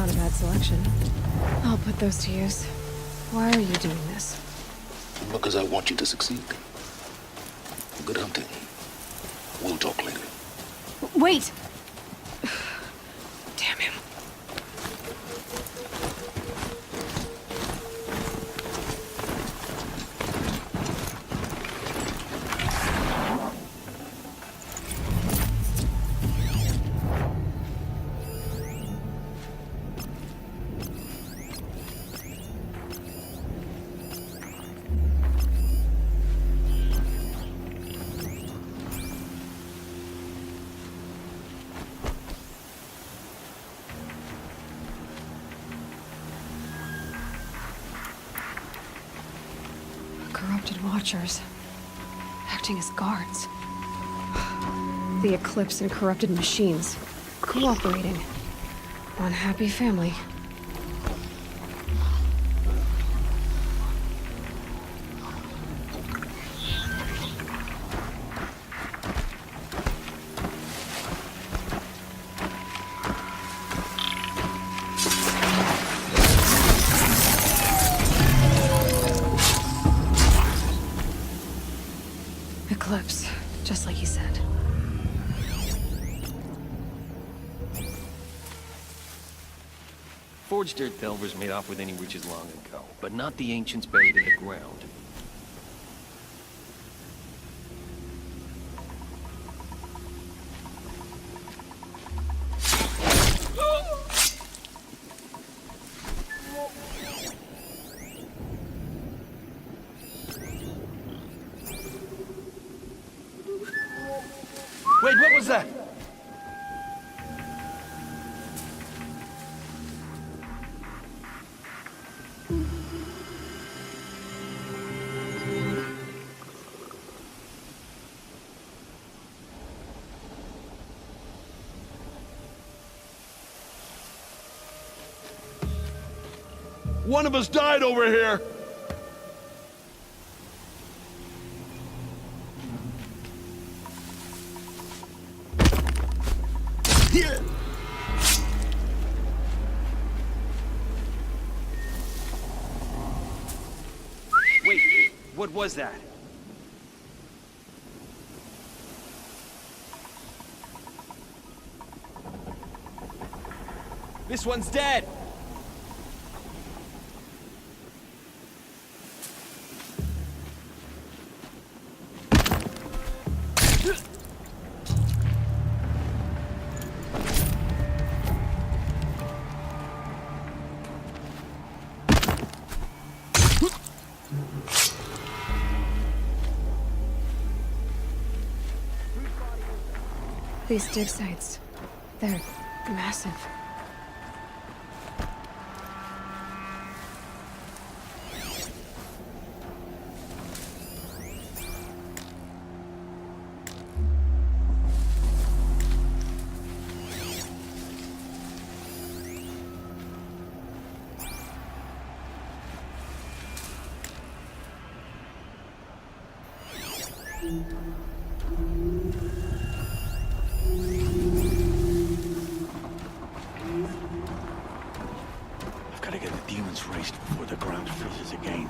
not a bad selection. I'll put those to use. Why are you doing this? Because I want you to succeed. Good hunting. We'll talk later. Wait! Damn him. Corrupted Watchers. Acting as guards. The Eclipse and corrupted machines. Cooperating. One happy family. Eclipse, just like he said. Forged Dirt Delvers made off with any witches long ago, but not the ancients buried in the ground. Wait, what was that? One of us died over here! Here! Wait, what was that? This one's dead! These dig sites, they're massive. I've got to get the demons raced before the ground freezes again.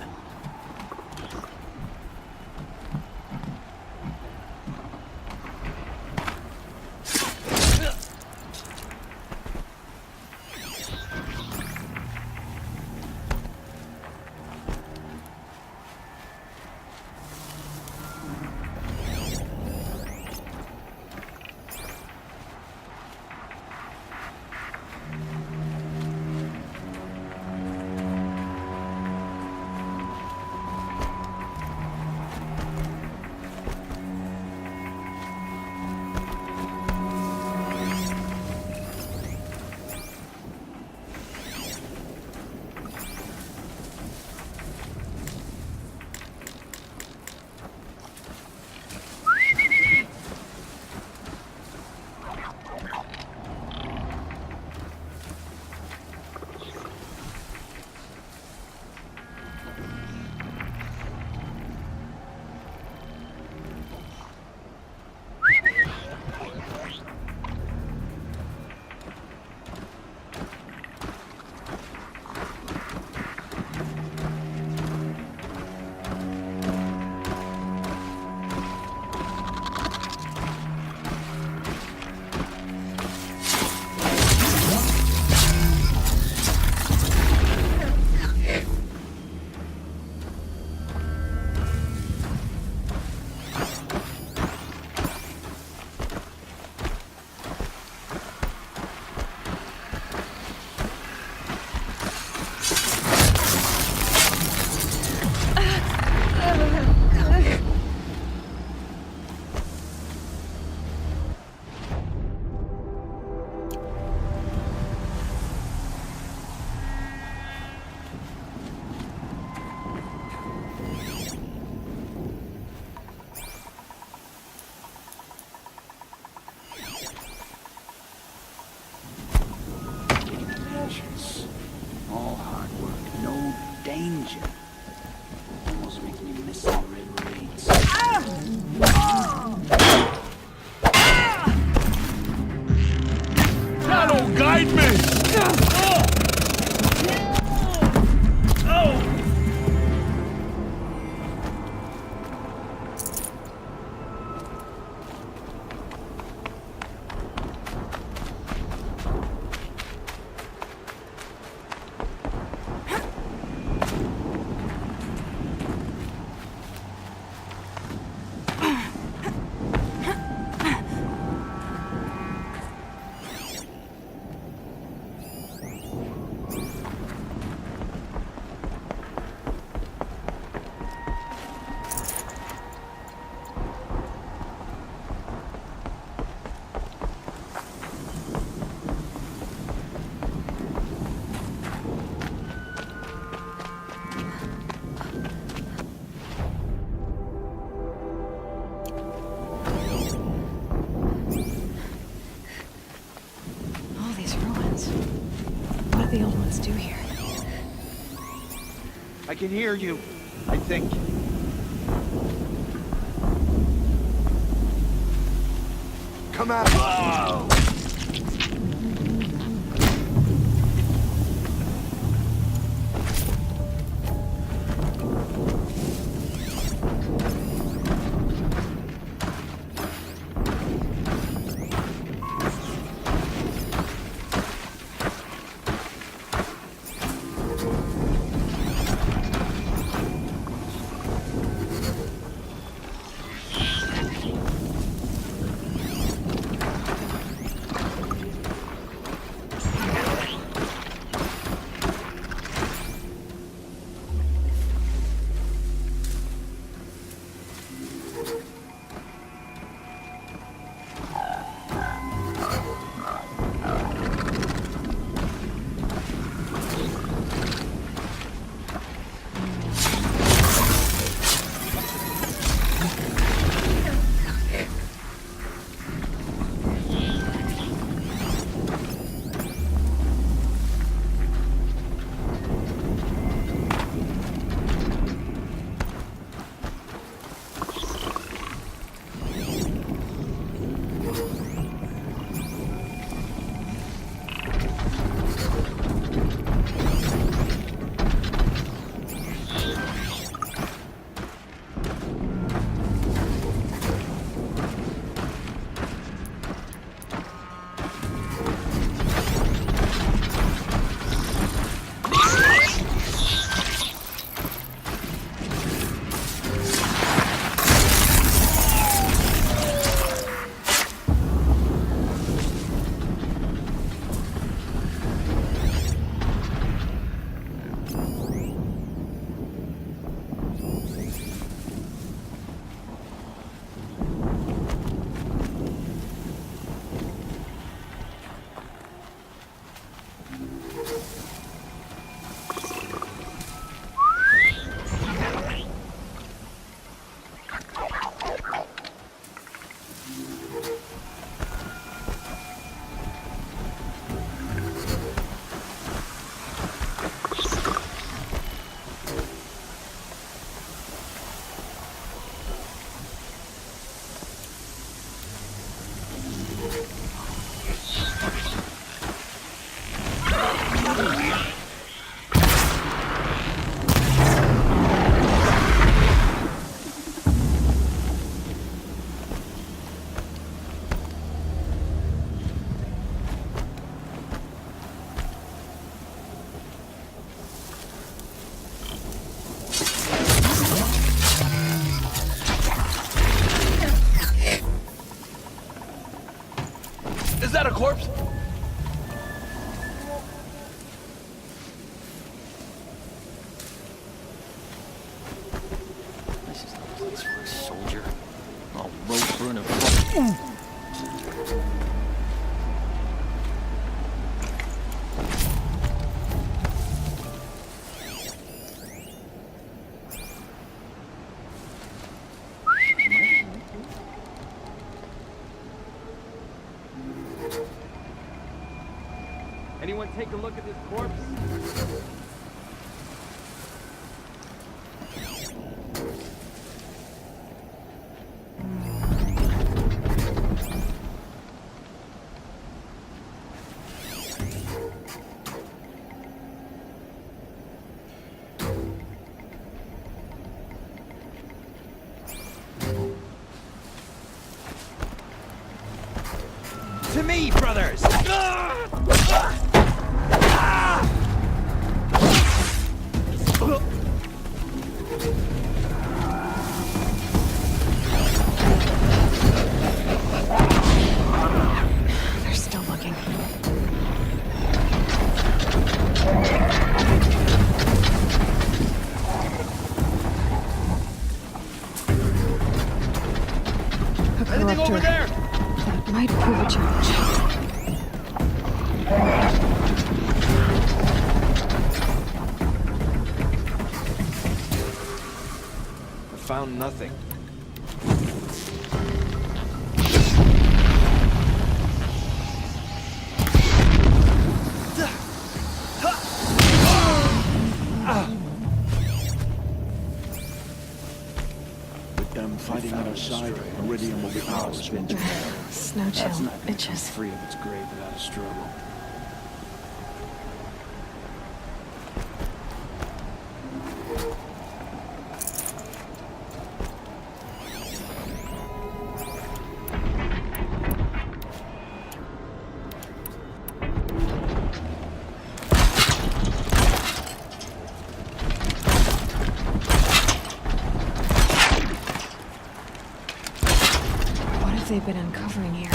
villains do here? I can hear you, I think. Come at it. Is that a corpse? This is no place for a soldier. All road burning. Anyone take a look at this corpse? To me, brothers! They're still looking. A Anything over corruptor. there? That might prove a challenge. I found nothing. them fighting on our side, Iridium will be ours. Snow That's chill. not gonna come Itches. free of its grave without a struggle. What have they been uncovering here?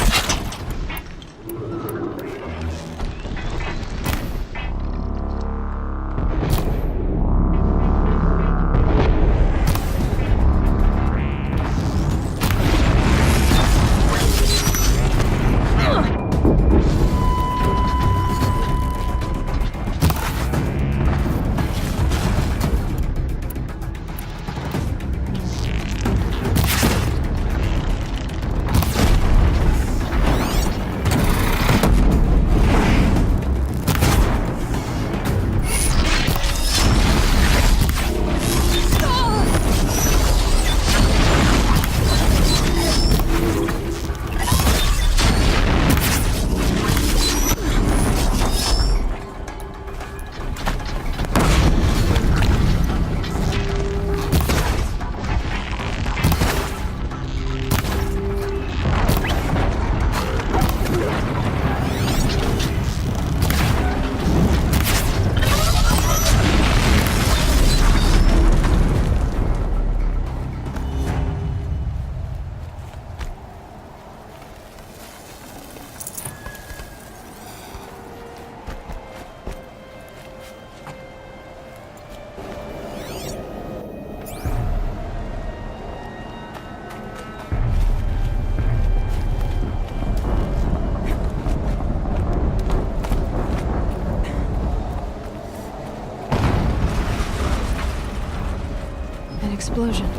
An explosion.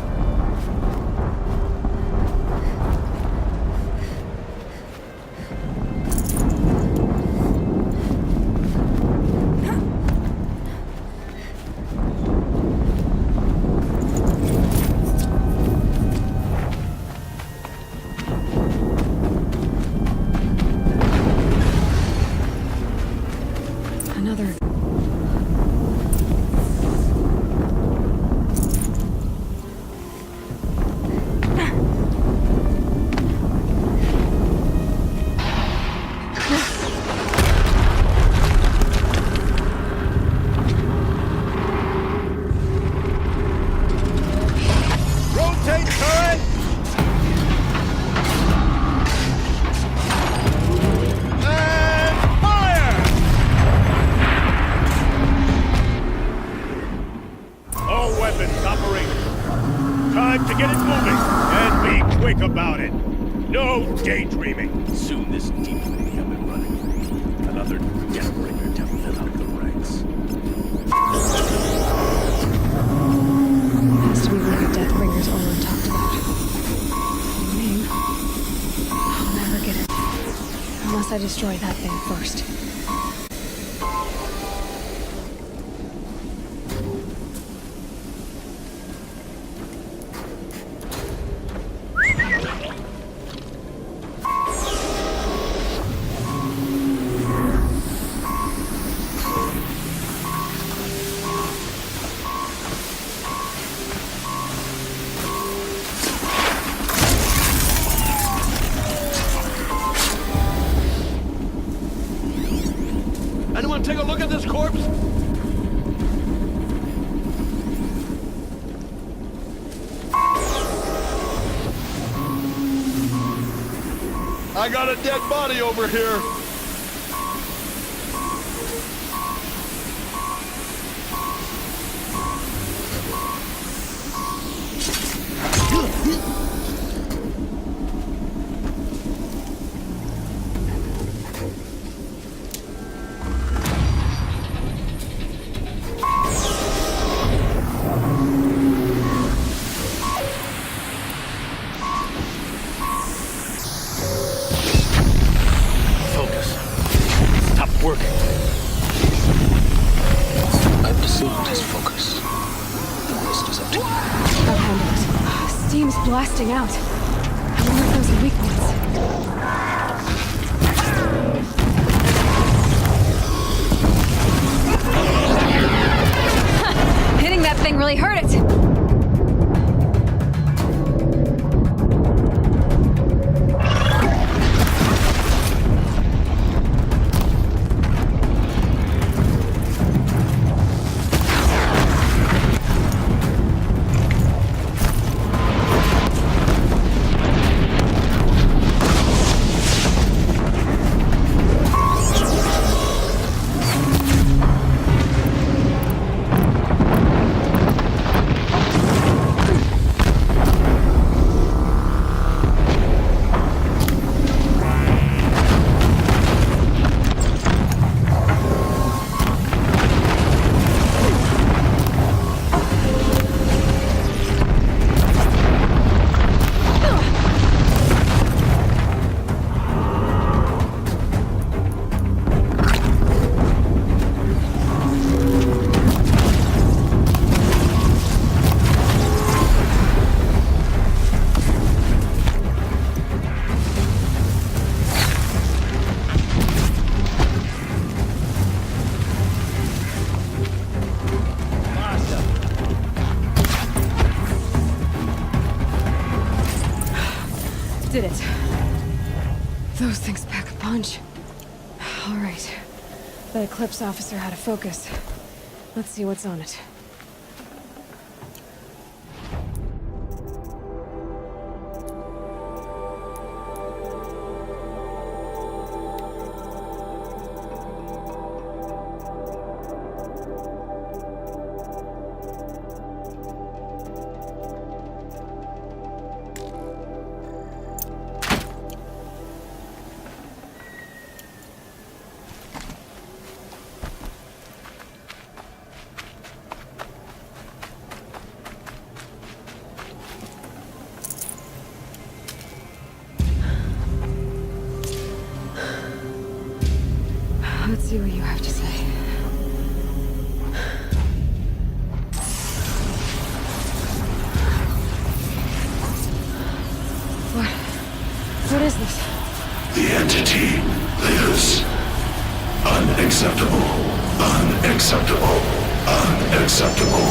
Another. Rotate turret! And fire! All weapons operational. Time to get it moving, and be quick about it. No daydreaming. Soon this deep will be up and running. Another Deathbringer to fill out the ranks. Has to be what the Deathbringers Olin talked about. Name? I'll never get it. Unless I destroy that thing first. Anyone take a look at this corpse? I got a dead body over here. Focus. keeps blasting out. I wonder if those are weak points. Hitting that thing really hurt it! Did it. Those things pack a punch. All right. The Eclipse officer had a focus. Let's see what's on it. Let's see what you have to say. What is this? The entity lives. Unacceptable. Unacceptable. Unacceptable.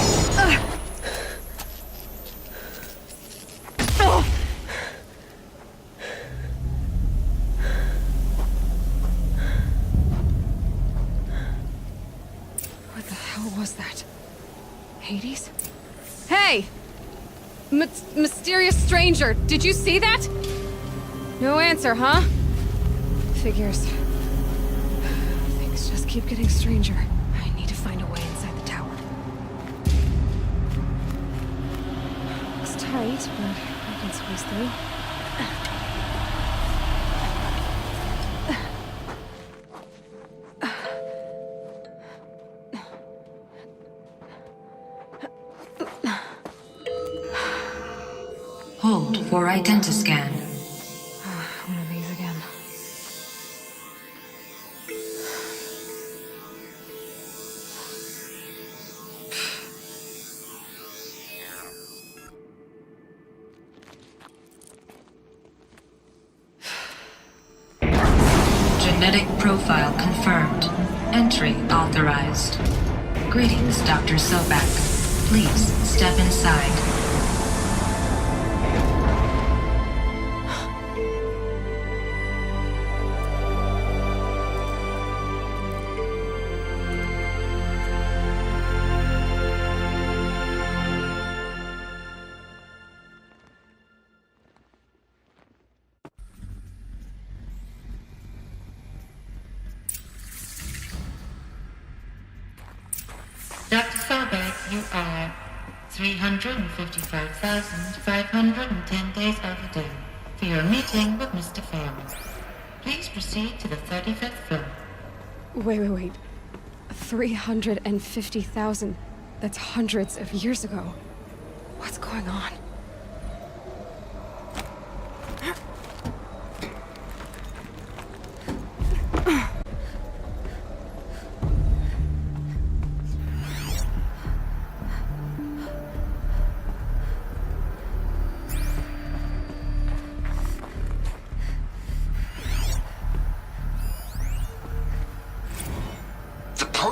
What the hell was that? Hades? Hey! Mysterious stranger, did you see that? No answer, huh? Figures. Things just keep getting stranger. I need to find a way inside the tower. Looks tight, but I can squeeze through. Hold for identiscan. One of these again. Genetic profile confirmed. Entry authorized. Greetings, Dr. Sobek. Please step inside. Dr. Sobek, you are 355,510 days overdue for your meeting with Mr. Farmer. Please proceed to the 35th floor. Wait. 350,000. That's hundreds of years ago. What's going on?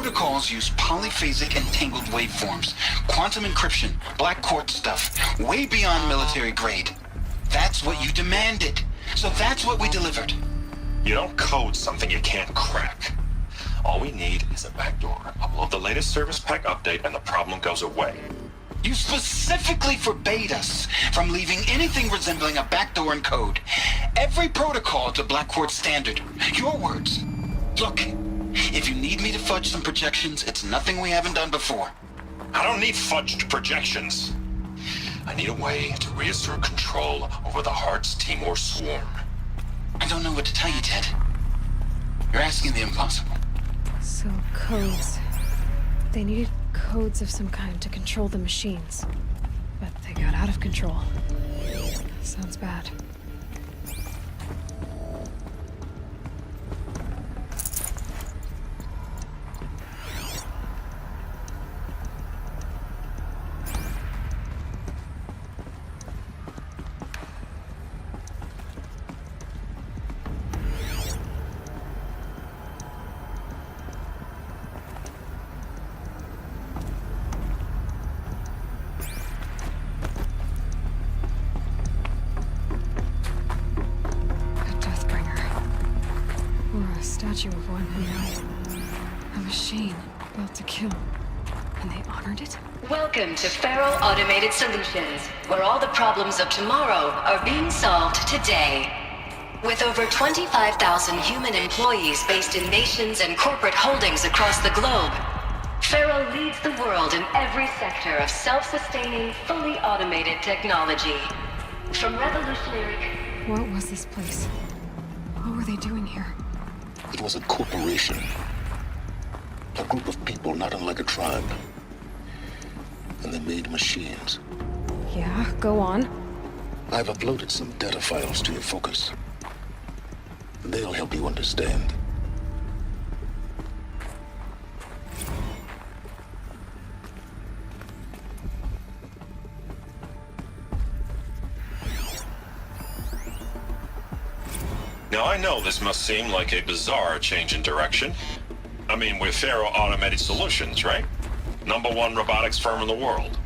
protocols use polyphasic entangled waveforms, quantum encryption, black quartz stuff, way beyond military grade. That's what you demanded. So that's what we delivered. You don't code something you can't crack. All we need is a backdoor. Upload the latest service pack update and the problem goes away. You specifically forbade us from leaving anything resembling a backdoor in code. Every protocol to Black Quartz standard. Your words. Look, if you need me to fudge some projections, it's nothing we haven't done before. I don't need fudged projections. I need a way to reassert control over the Heart's Timor swarm. I don't know what to tell you, Ted. You're asking the impossible. So, codes. They needed codes of some kind to control the machines. But they got out of control. Sounds bad. Statue of one who, a machine built to kill, and they honored it? Welcome to Feral Automated Solutions, where all the problems of tomorrow are being solved today. With over 25,000 human employees based in nations and corporate holdings across the globe, Feral leads the world in every sector of self-sustaining, fully automated technology. From revolutionary... What was this place? What were they doing here? It was a corporation. A group of people not unlike a tribe. And they made machines. Yeah, go on. I've uploaded some data files to your focus. They'll help you understand. Now, I know this must seem like a bizarre change in direction. I mean, we're Feral Automated Solutions, right? #1 robotics firm in the world.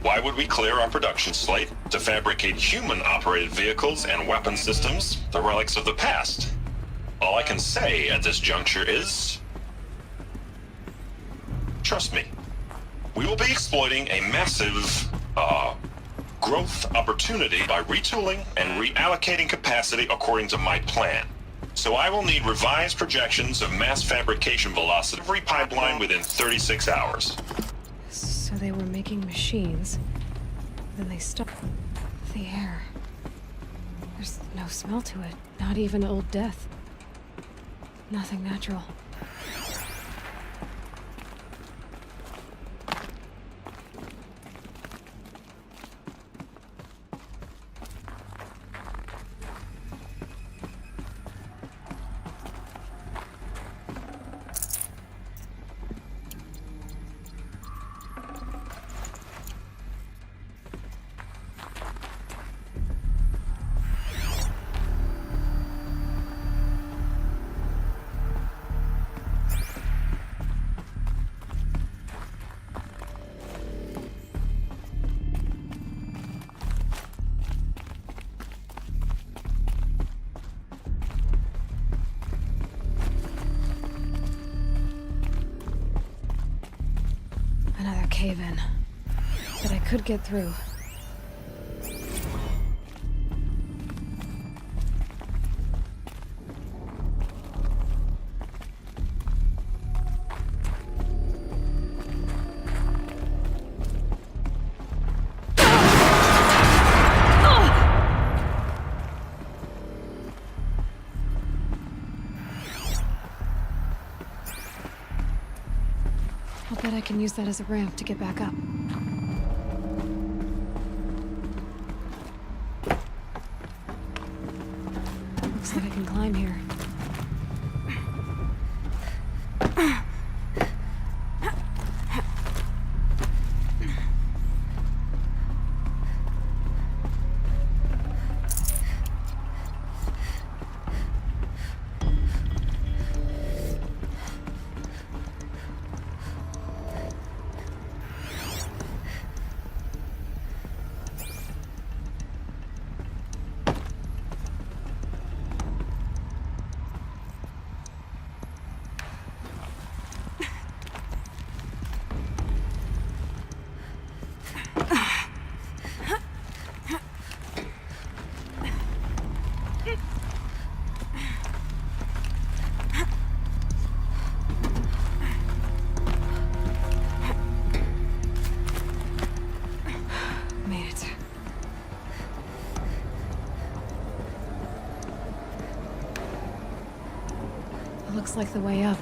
Why would we clear our production slate to fabricate human-operated vehicles and weapon systems, the relics of the past? All I can say at this juncture is... trust me. We will be exploiting a massive, growth opportunity by retooling and reallocating capacity according to my plan. So I will need revised projections of mass fabrication velocity every pipeline within 36 hours. So they were making machines. Then they stopped. The air. There's no smell to it. Not even old death. Nothing natural. Cave-in. But I could get through. I'll bet I can use that as a ramp to get back up. Looks like I can climb here. Looks like the way up.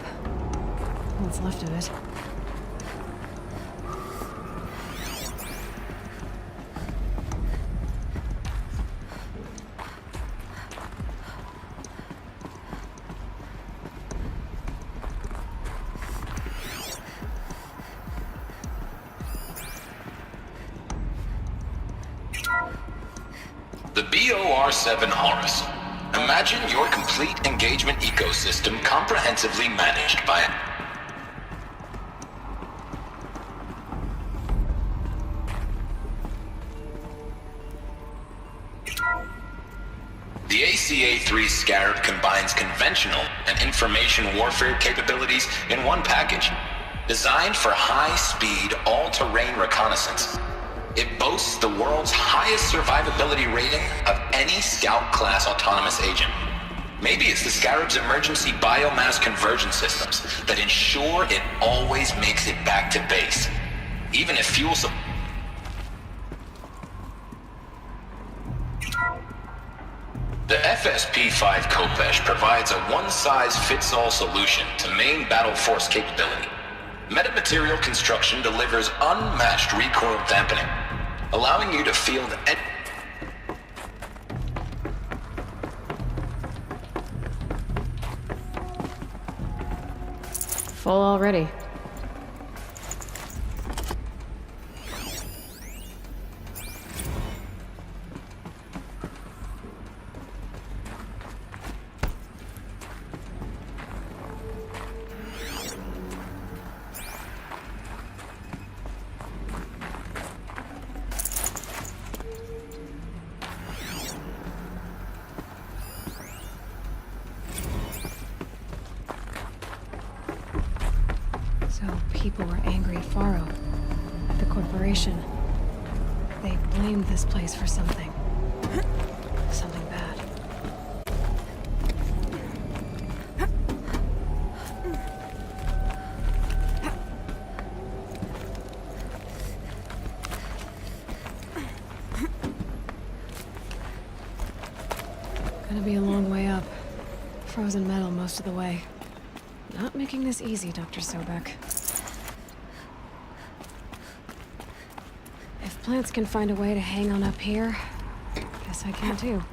What's left of it. The BOR-7 Horus. Imagine your complete engagement ecosystem comprehensively managed by The ACA-3 Scarab combines conventional and information warfare capabilities in one package. Designed for high-speed, all-terrain reconnaissance, it boasts the world's highest survivability rating of any Scout-class autonomous agent. Maybe it's the Scarab's emergency biomass conversion systems that ensure it always makes it back to base. Even if fuel supply... The FSP-5 Khopesh provides a one-size-fits-all solution to main battle force capability. Metamaterial construction delivers unmatched recoil dampening, allowing you to field any... Full already. So people were angry at Faro, at the corporation. They blamed this place for something. Something bad. Gonna be a long way up. Frozen metal most of the way. Not making this easy, Dr. Sobek. If plants can find a way to hang on up here, guess I can too.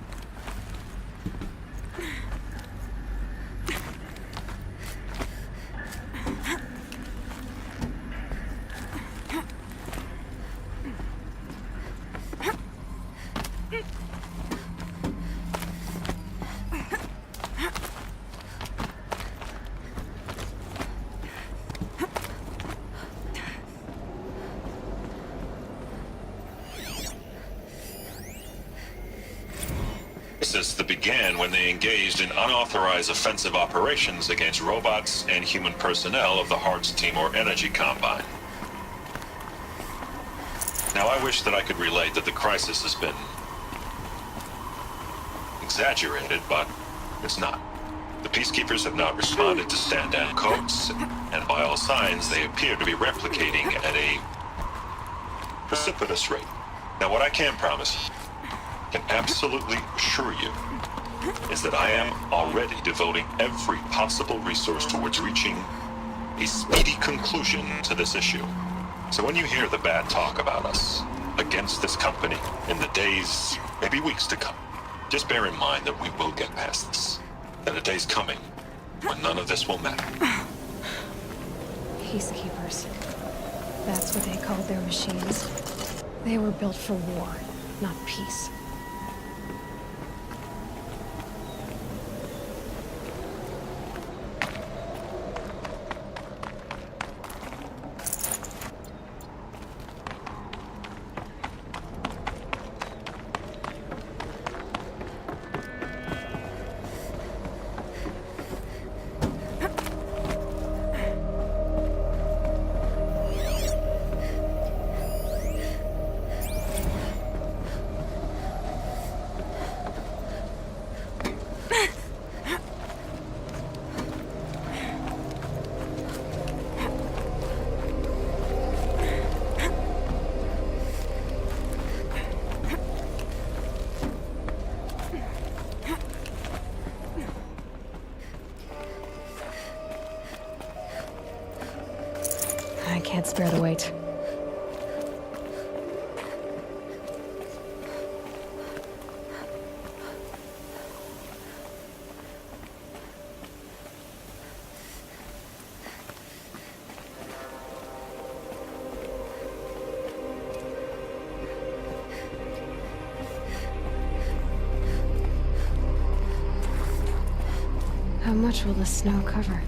That began when they engaged in unauthorized offensive operations against robots and human personnel of the Hearts Timor Energy Combine. Now, I wish that I could relate that the crisis has been exaggerated, but it's not. The Peacekeepers have not responded to stand-down codes, and by all signs, they appear to be replicating at a precipitous rate. Now, what I can promise, can absolutely assure you, is that I am already devoting every possible resource towards reaching a speedy conclusion to this issue. So when you hear the bad talk about us against this company in the days, maybe weeks to come, just bear in mind that we will get past this. That a day's coming when none of this will matter. Peacekeepers. That's what they called their machines. They were built for war, not peace. I'd spare the wait. How much will the snow cover?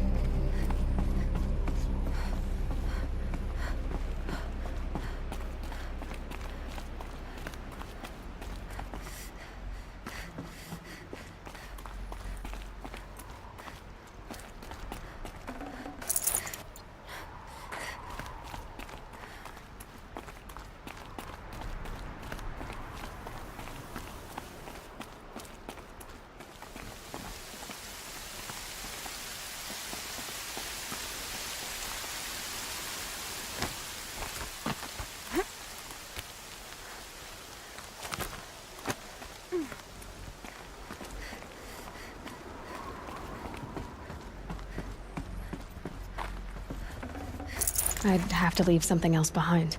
I'd have to leave something else behind.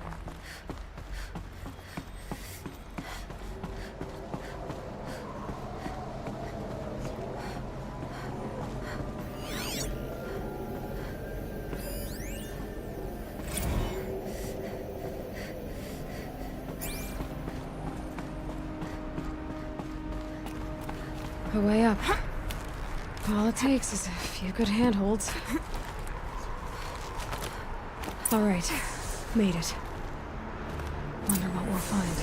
A way up. All it takes is a few good handholds. All right, made it. Wonder what we'll find.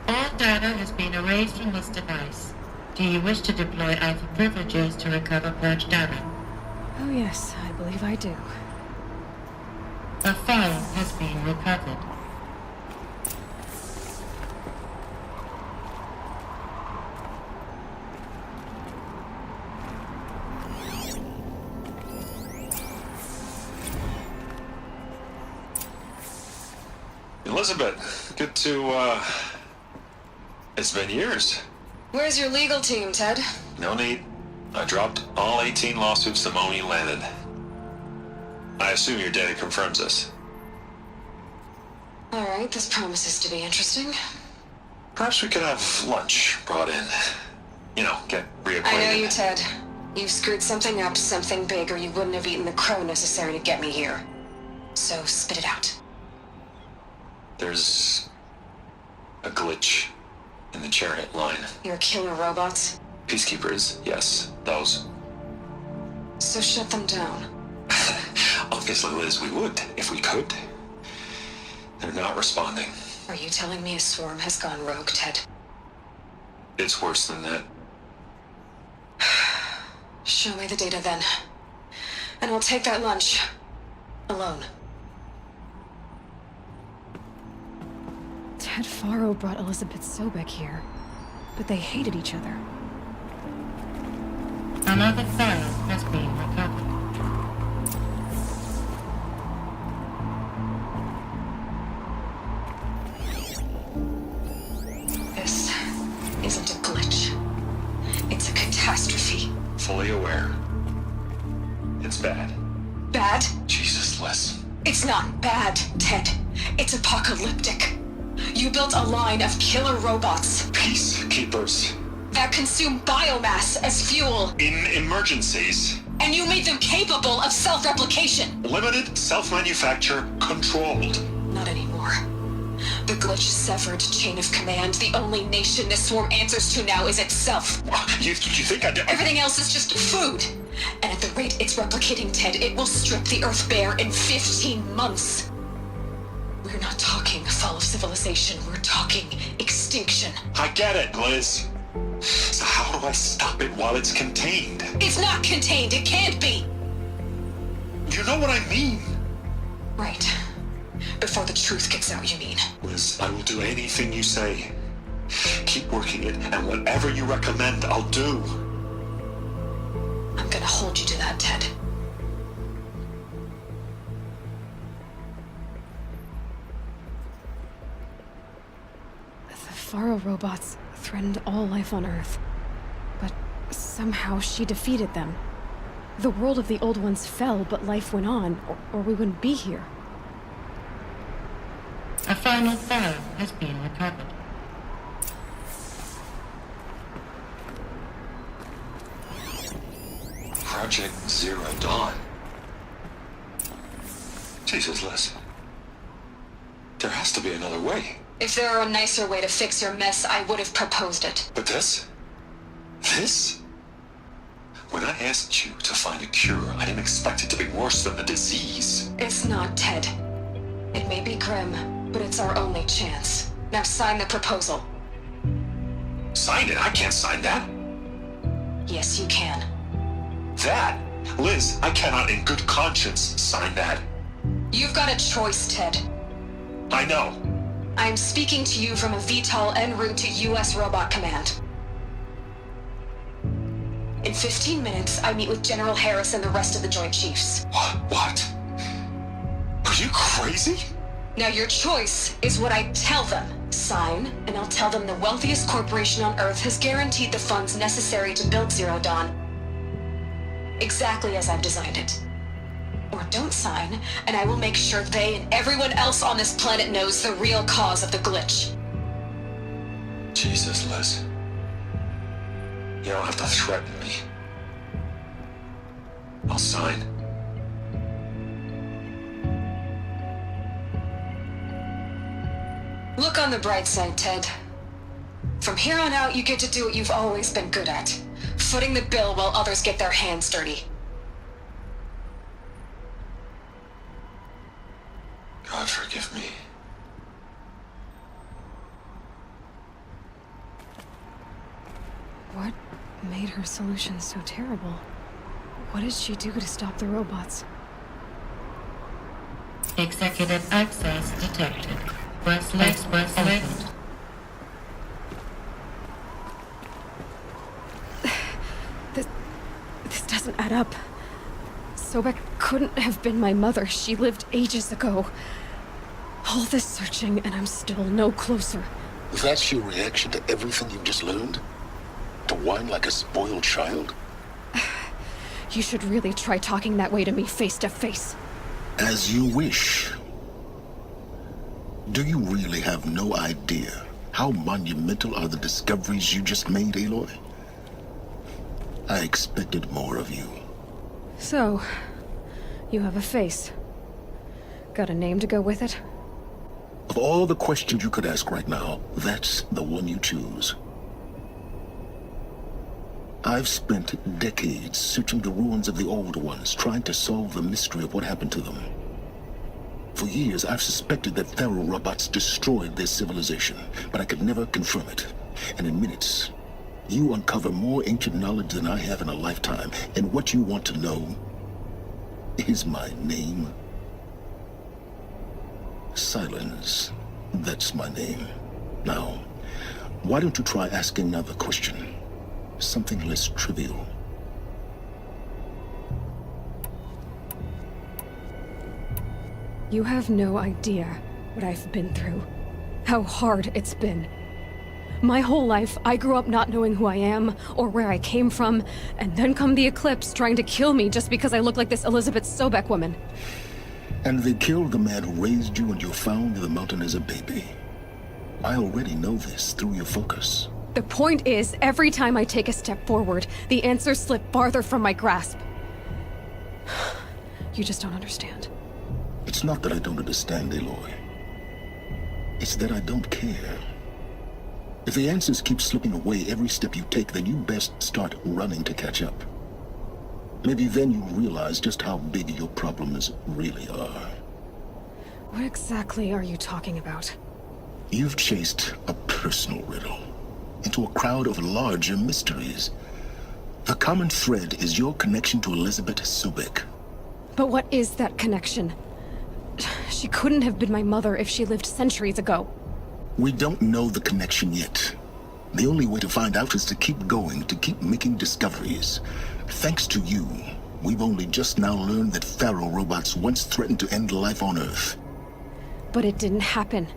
All data has been erased from this device. Do you wish to deploy Alpha privileges to recover purged data? Oh yes, I believe I do. A file has been recovered. Elizabeth, good to, it's been years. Where's your legal team, Ted? No need. I dropped all 18 lawsuits the moment you landed. I assume your data confirms this. Alright, this promises to be interesting. Perhaps we could have lunch brought in. You know, get reacquainted. I know you, Ted. You've screwed something up, something big, or you wouldn't have eaten the crow necessary to get me here. So, spit it out. There's a glitch in the chariot line. Your killer robots? Peacekeepers, yes, those. So shut them down. Obviously, Liz, we would, if we could. They're not responding. Are you telling me a swarm has gone rogue, Ted? It's worse than that. Show me the data then. And I'll take that lunch. Alone. Ted Faro brought Elizabeth Sobek here, but they hated each other. Another file has been recovered. This isn't a glitch. It's a catastrophe. Fully aware. It's bad. Bad? Jesus, Liz. It's not bad, Ted. It's apocalyptic. You built a line of killer robots. Peacekeepers. That consume biomass as fuel. In emergencies. And you made them capable of self-replication. Limited, self-manufacture, controlled. Not anymore. The glitch severed chain of command. The only nation this swarm answers to now is itself. You think I did? Everything else is just food. And at the rate it's replicating, Ted, it will strip the Earth bare in 15 months. We're not talking fall of civilization. We're talking extinction. I get it, Liz. So how do I stop it while it's contained? It's not contained. It can't be. You know what I mean? Right. Before the truth gets out, you mean? Liz, I will do anything you say. Keep working it, and whatever you recommend, I'll do. I'm gonna hold you to that, Ted. The Faro robots threatened all life on Earth. But somehow she defeated them. The world of the Old Ones fell, but life went on, or we wouldn't be here. A final Pharaoh has been recovered. Project Zero Dawn. Jesus, Liz. There has to be another way. If there were a nicer way to fix your mess, I would have proposed it. But this? This? When I asked you to find a cure, I didn't expect it to be worse than the disease. It's not, Ted. It may be grim, but it's our only chance. Now sign the proposal. Sign it? I can't sign that. Yes, you can. That? Liz, I cannot in good conscience sign that. You've got a choice, Ted. I know. I am speaking to you from a VTOL en route to U.S. Robot Command. In 15 minutes, I meet with General Harris and the rest of the Joint Chiefs. What? Are you crazy? Now your choice is what I tell them. Sign, and I'll tell them the wealthiest corporation on Earth has guaranteed the funds necessary to build Zero Dawn. Exactly as I've designed it. Or don't sign, and I will make sure they and everyone else on this planet knows the real cause of the glitch. Jesus, Liz. You don't have to threaten me. I'll sign. Look on the bright side, Ted. From here on out, you get to do what you've always been good at. Footing the bill while others get their hands dirty. God forgive me. What made her solution so terrible? What did she do to stop the robots? Executive access detected. Express opened. This doesn't add up. Sobek couldn't have been my mother. She lived ages ago. All this searching, and I'm still no closer. That's your reaction to everything you've just learned? To whine like a spoiled child? You should really try talking that way to me face to face. As you wish. Do you really have no idea how monumental are the discoveries you just made, Aloy? I expected more of you. So, you have a face. Got a name to go with it? Of all the questions you could ask right now, that's the one you choose. I've spent decades searching the ruins of the old ones, trying to solve the mystery of what happened to them. For years, I've suspected that Faro robots destroyed their civilization, but I could never confirm it. And in minutes, you uncover more ancient knowledge than I have in a lifetime, and what you want to know is my name. Silence. That's my name. Now, why don't you try asking another question? Something less trivial. You have no idea what I've been through. How hard it's been. My whole life, I grew up not knowing who I am or where I came from, and then come the Eclipse trying to kill me just because I look like this Elizabeth Sobek woman. And they killed the man who raised you and you found the mountain as a baby. I already know this through your focus. The point is, every time I take a step forward, the answers slip farther from my grasp. You just don't understand. It's not that I don't understand, Aloy. It's that I don't care. If the answers keep slipping away every step you take, then you best start running to catch up. Maybe then you'll realize just how big your problems really are. What exactly are you talking about? You've chased a personal riddle into a crowd of larger mysteries. The common thread is your connection to Elizabeth Sobek. But what is that connection? She couldn't have been my mother if she lived centuries ago. We don't know the connection yet. The only way to find out is to keep going, to keep making discoveries. Thanks to you, we've only just now learned that Faro robots once threatened to end life on Earth. But it didn't happen.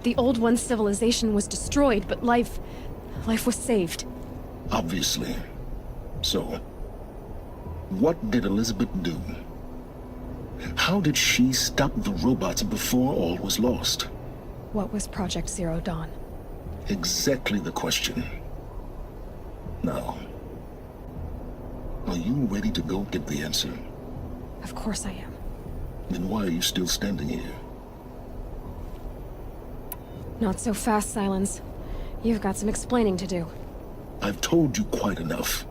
The Old One's civilization was destroyed, but life Life was saved. Obviously. So, what did Elizabeth do? How did she stop the robots before all was lost? What was Project Zero Dawn? Exactly the question. Now, are you ready to go get the answer? Of course I am. Then why are you still standing here? Not so fast, Silence. You've got some explaining to do. I've told you quite enough.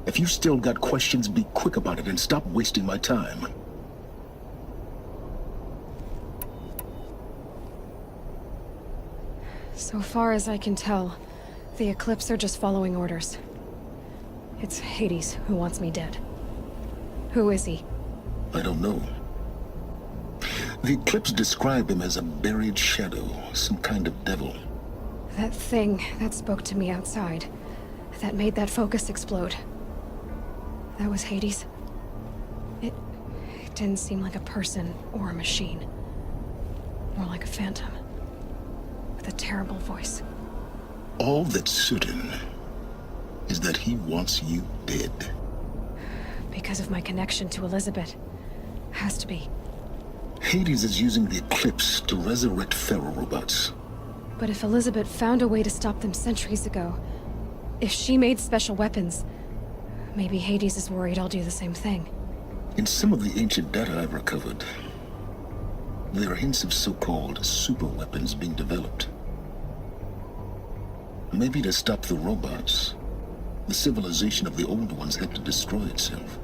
If you still got questions, be quick about it and stop wasting my time. So far as I can tell, the Eclipse are just following orders. It's Hades who wants me dead. Who is he? I don't know. The Eclipse describe him as a buried shadow, some kind of devil. That thing that spoke to me outside, that made that focus explode. That was Hades. It didn't seem like a person or a machine. More like a phantom. With a terrible voice. All that's certain is that he wants you dead. Because of my connection to Elizabeth. Has to be. Hades is using the Eclipse to resurrect Faro robots. But if Elizabeth found a way to stop them centuries ago, if she made special weapons, maybe Hades is worried I'll do the same thing. In some of the ancient data I've recovered, there are hints of so-called super weapons being developed. Maybe to stop the robots, the civilization of the old ones had to destroy itself.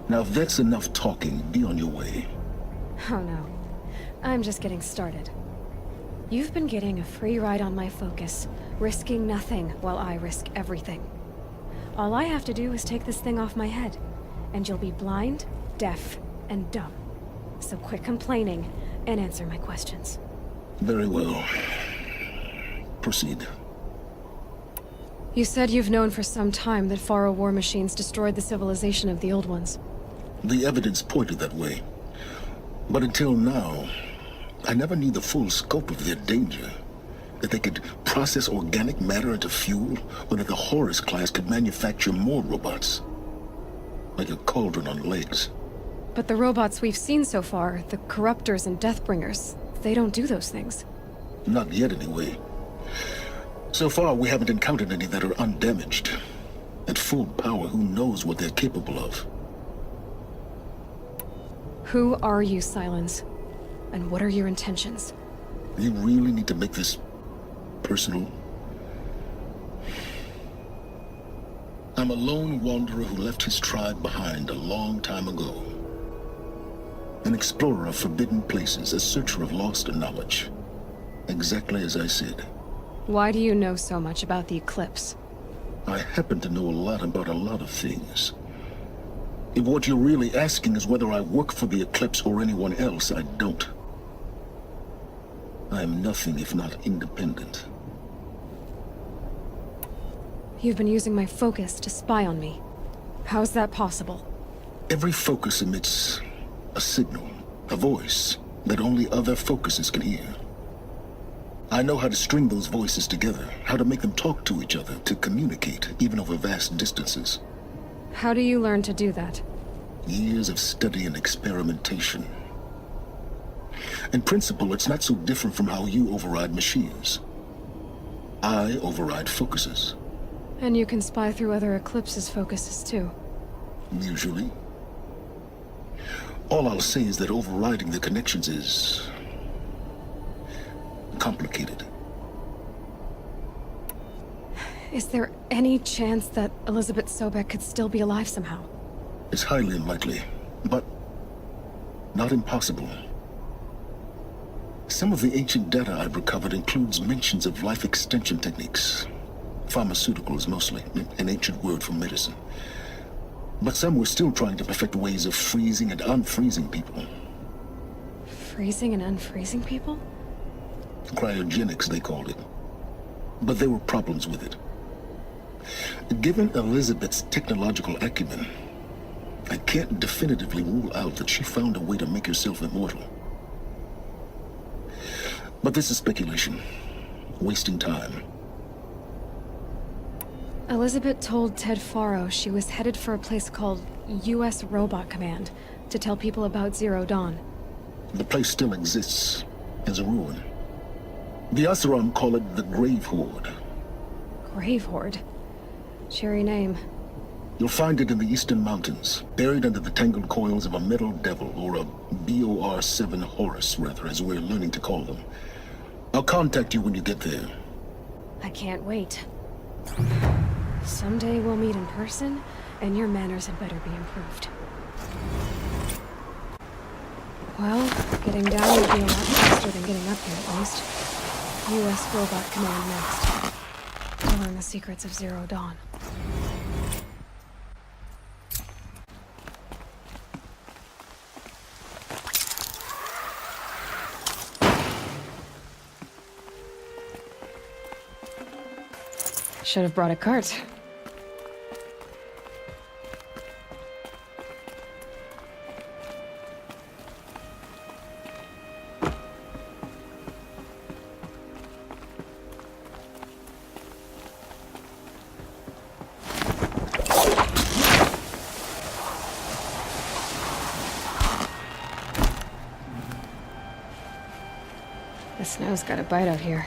Now if that's enough talking, be on your way. Oh no. I'm just getting started. You've been getting a free ride on my focus, risking nothing while I risk everything. All I have to do is take this thing off my head, and you'll be blind, deaf, and dumb. So quit complaining and answer my questions. Very well. Proceed. You said you've known for some time that Faro war machines destroyed the civilization of the old ones. The evidence pointed that way. But until now, I never knew the full scope of their danger. That they could process organic matter into fuel, or that the Horus class could manufacture more robots. Like a cauldron on legs. But the robots we've seen so far, the Corruptors and Deathbringers, they don't do those things. Not yet, anyway. So far, we haven't encountered any that are undamaged. At full power, who knows what they're capable of? Who are you, Silence? And what are your intentions? You really need to make this personal? I'm a lone wanderer who left his tribe behind a long time ago. An explorer of forbidden places, a searcher of lost knowledge. Exactly as I said. Why do you know so much about the Eclipse? I happen to know a lot about a lot of things. If what you're really asking is whether I work for the Eclipse or anyone else, I don't. I am nothing if not independent. You've been using my focus to spy on me. How's that possible? Every focus emits a signal, a voice, that only other focuses can hear. I know how to string those voices together, how to make them talk to each other, to communicate, even over vast distances. How do you learn to do that? Years of study and experimentation. In principle, it's not so different from how you override machines. I override focuses. And you can spy through other Eclipse's focuses too. Usually. All I'll say is that overriding the connections is complicated. Is there any chance that Elizabeth Sobek could still be alive somehow? It's highly unlikely, but not impossible. Some of the ancient data I've recovered includes mentions of life extension techniques. Pharmaceuticals, mostly, an ancient word for medicine. But some were still trying to perfect ways of freezing and unfreezing people. Freezing and unfreezing people? Cryogenics, they called it. But there were problems with it. Given Elizabeth's technological acumen, I can't definitively rule out that she found a way to make herself immortal. But this is speculation. Wasting time. Elizabeth told Ted Faro she was headed for a place called U.S. Robot Command to tell people about Zero Dawn. The place still exists as a ruin. The Asaram call it the Grave Horde. Grave Horde? Cheery name. You'll find it in the Eastern Mountains, buried under the tangled coils of a metal devil, or a BOR-7 Horus, rather, as we're learning to call them. I'll contact you when you get there. I can't wait. Someday we'll meet in person, and your manners had better be improved. Well, getting down would be a lot faster than getting up here, at least. U.S. Robot Command next. To learn the secrets of Zero Dawn. Should have brought a cart. The snow's got a bite out here.